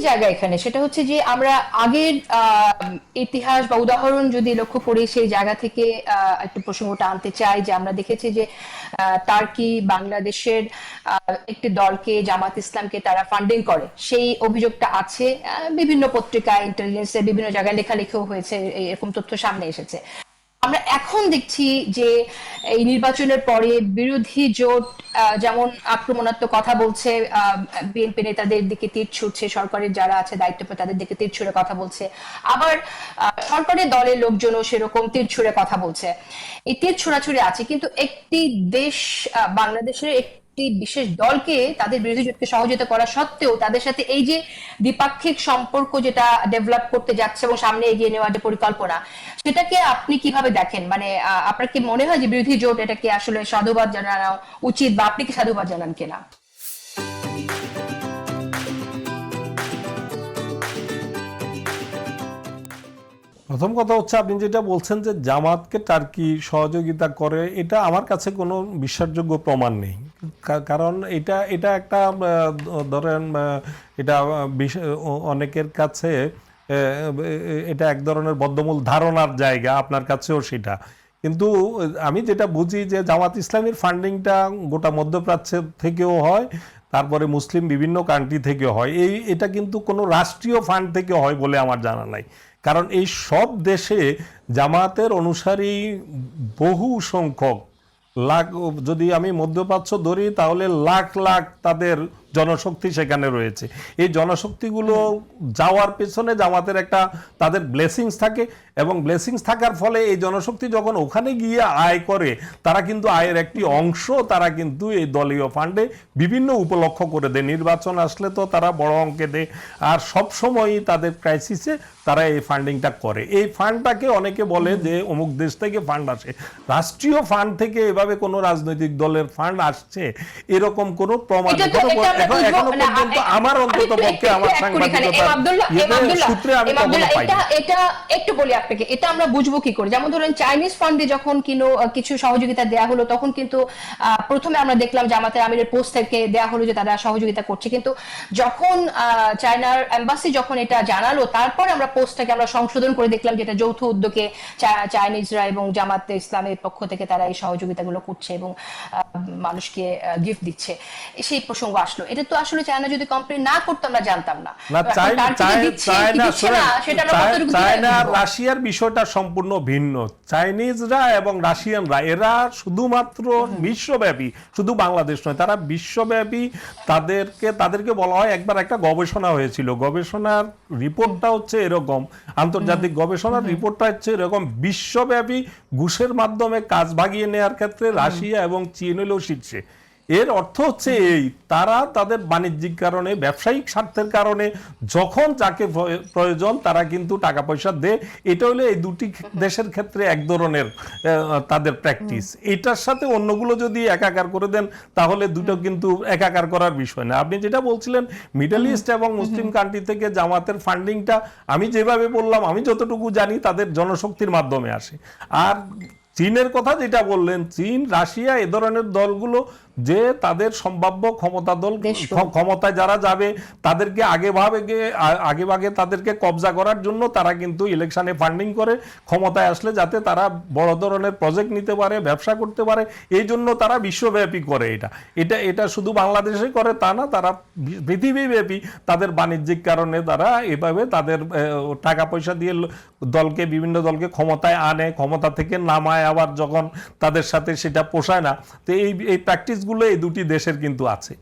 জায়গা এখানে, সেটা হচ্ছে যে আমরা আগের ইতিহাস বা উদাহরণ যদি লক্ষ্য করি, সেই জায়গা থেকে একটু প্রসঙ্গটা আনতে চাই যে আমরা দেখেছি যে টার্কি বাংলাদেশের একটি দলকে, জামাত ইসলামকে তারা ফান্ডিং করে, সেই অভিযোগটা আছে। বিভিন্ন পত্রিকা, ইন্টেলিজেন্সের বিভিন্ন জায়গায় লেখালেখিও হয়েছে, এরকম তথ্য সামনে এসেছে। আমরা এখন দেখছি যে এই নির্বাচনের পরে বিরোধী জোট যেমন আক্রমণাত্মক কথা বলছে, বিএনপি নেতাদের দিকে তীর ছুটছে, সরকারের যারা আছে দায়িত্বপ্রাপ্ত তাদের দিকে তীর ছুঁড়ে কথা বলছে, আবার সরকারের দলের লোকজনও সেরকম তীর ছুঁড়ে কথা বলছে। এই তীর ছোড়াছুড়ি আছে, কিন্তু একটি দেশ, বাংলাদেশের একটি বিশেষ দলকে তাদের বিরোধী জোটকে সহযোগিতা করা সত্ত্বেও তাদের সাথে এই যে দ্বিপাক্ষিক সম্পর্ক যেটা ডেভেলপ করতে যাচ্ছে এবং সামনে এগিয়ে নেওয়ার যে পরিকল্পনা, সেটাকে আপনি কিভাবে দেখেন? মানে আপনার কি মনে হয় যে বিরোধী জোট এটাকে আসলে সাধুবাদ জানানো উচিত, বা আপনি কি সাধুবাদ জানান কিনা? প্রথম কথা হচ্ছে, আপনি যেটা বলছেন যে জামাতকে টার্কি সহযোগিতা করে, এটা আমার কাছে কোনো বিশ্বাসযোগ্য প্রমাণ নেই। কারণ এটা এটা একটা ধরেন এটা অনেকের কাছে এটা এক ধরনের বদ্ধমূল ধারণার জায়গা, আপনার কাছেও সেটা। কিন্তু আমি যেটা বুঝি যে জামাত ইসলামীর ফান্ডিংটা গোটা মধ্যপ্রাচ্য থেকেও হয়, তারপরে মুসলিম বিভিন্ন কান্ট্রি থেকে হয়। এটা কিন্তু কোনো রাষ্ট্রীয় ফান্ড থেকে হয় বলে আমার জানা নাই। কারণ এই সব দেশে জামাতের অনুসারী বহু সংখ্যক, লাখ, যদি আমি মধ্যপ্রাচ্য ধরি তাহলে লাখ লাখ তাদের জনশক্তি সেখানে রয়েছে। এই জনশক্তিগুলো যাওয়ার পেছনে জামাতের একটা তাদের ব্লেসিংস থাকে, এবং ব্লেসিংস থাকার ফলে এই জনশক্তি যখন ওখানে গিয়ে আয় করে, তারা কিন্তু আয়ের একটি অংশ তারা কিন্তু এই দলীয় ফান্ডে বিভিন্ন উপলক্ষ করে দেয়। নির্বাচন আসলে তো তারা বড় অঙ্কে দেয়, আর সব সময়ই তাদের ক্রাইসিসে তারা এই ফান্ডিংটা করে। এই ফান্ডটাকে অনেকে বলে যে অমুক দেশ থেকে ফান্ড আসে। রাষ্ট্রীয় ফান্ড থেকে এভাবে কোনো রাজনৈতিক দলের ফান্ড আসছে এরকম কোনো প্রমাণ এখনো পর্যন্ত আমার অন্তত পক্ষে আমার সাংবাদিকতার সূত্রে আমি কখনো পাইনি। এটা একটু বলি আপনাকে, এটা আমরা বুঝবো কি করে? যেমন ধরেন চাইনিজ ফান্ডে যখন কিছু সহযোগিতা দেয়া হলো, তখন কিন্তু প্রথমে আমরা দেখলাম জামাতের আমিরের পোস্ট থেকে দেয়া হলো যে তারা সহযোগিতা করছে, কিন্তু যখন চায়নার এম্বাসি যখন এটা জানালো, তারপর আমরা পোস্টটাকে আমরা সংশোধন করে দেখলাম যেটা যৌথ উদ্যোগে চাইনিজরা এবং জামাতে ইসলামের পক্ষ থেকে তারা এই সহযোগিতাগুলো করছে এবং মানুষকে গিফট দিচ্ছে। সেই প্রসঙ্গ আসলো। এটা তো আসলে চায়না যদি কমপ্লেন না করতো আমরা জানতাম না। চায়না রাশিয়ার বিষয়টা সম্পূর্ণ ভিন্ন। চাইনিজরা এবং রাশিয়ানরা এরা শুধুমাত্র বিশ্বব্যাপী, শুধু বাংলাদেশ নয়, তারা বিশ্বব্যাপী। তাদেরকে বলা হয়, একবার একটা গবেষণা হয়েছিল, গবেষণার রিপোর্টটা হচ্ছে এরকম, আন্তর্জাতিক গবেষণার রিপোর্টটা হচ্ছে এরকম, বিশ্বব্যাপী ঘুষের মাধ্যমে কাজ ভাগিয়ে নেওয়ার ক্ষেত্রে রাশিয়া এবং চীন হলেও শীর্ষে। এর অর্থ হচ্ছে এই, তারা তাদের বাণিজ্যিক কারণে, ব্যবসায়িক স্বার্থের কারণে যখন যাকে প্রয়োজন তারা কিন্তু টাকা পয়সা দেয়। এটা হলো এই দুটি দেশের ক্ষেত্রে এক ধরনের তাদের প্র্যাকটিস। এটার সাথে অন্যগুলো যদি একাকার করে দেন তাহলে দুটো কিন্তু একাকার করার বিষয় না। আপনি যেটা বলছিলেন মিডল ইস্ট এবং মুসলিম কান্ট্রি থেকে জামাতের ফান্ডিংটা, আমি যেভাবে বললাম, আমি যতটুকু জানি তাদের জনশক্তির মাধ্যমে আসে। আর চীনের কথা যেটা বললেন, চীন, রাশিয়া, এ ধরনের দলগুলো যে তাদের সম্ভাব্য ক্ষমতায় যারা যাবে তাদেরকে আগেভাগে তাদেরকে কবজা করার জন্য তারা কিন্তু ইলেকশনে ফান্ডিং করে, ক্ষমতায় আসলে যাতে তারা বড় ধরনের প্রজেক্ট নিতে পারে, ব্যবসা করতে পারে, এই জন্য তারা বিশ্বব্যাপী করে। এটা শুধু বাংলাদেশে করে তা না, তারা পৃথিবীব্যাপী তাদের বাণিজ্যিক কারণে তারা এভাবে তাদের টাকা পয়সা দিয়ে বিভিন্ন দলকে ক্ষমতায় আনে, ক্ষমতা থেকে নামায়, আবার যখন তাদের সাথে সেটা পোষায় না। তো এই প্র্যাকটিসগুলো এই দুটি দেশের কিন্তু আছে।